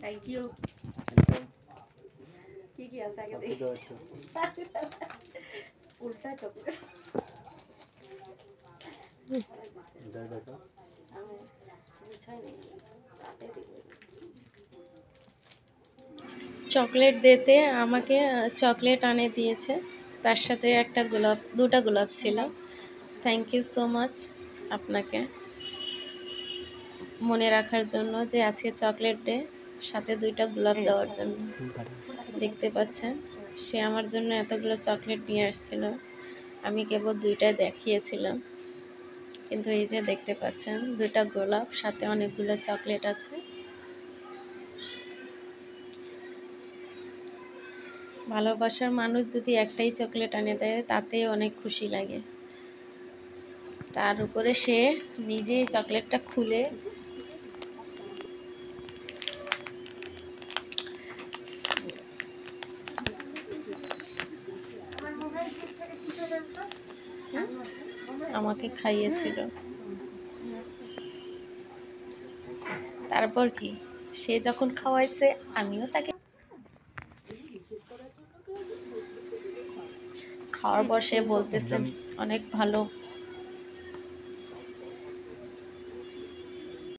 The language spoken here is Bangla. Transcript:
Thank you. কি কি আছে আগে দেখি। উল্টা চকলেট চকলেট ডেতে আমাকে চকলেট আনে দিয়েছে, তার সাথে একটা গোলাপ, দুটা গোলাপ ছিল। থ্যাংক ইউ সো মাচ আপনাকে মনে রাখার জন্য যে আজকে চকলেট ডে, সাথে দুইটা গোলাপ দেওয়ার জন্য। দেখতে পাচ্ছেন সে আমার জন্য এতগুলো চকলেট নিয়ে আসছিল, আমি কেবল দুইটাই দেখিয়েছিলাম, কিন্তু এই যে দেখতে পাচ্ছেন দুইটা গোলাপ সাথে অনেকগুলো চকলেট আছে। ভালোবাসার মানুষ যদি একটাই চকলেট আনে দেয় তাতে অনেক খুশি লাগে। তার উপরে সে নিজেই চকলেটটা খুলে আমাকে খাইয়েছিল। তারপর কি, সে যখন খাওয়াইছে আমিও তাকে খাওয়ার পর সে বলতেছে অনেক ভালো।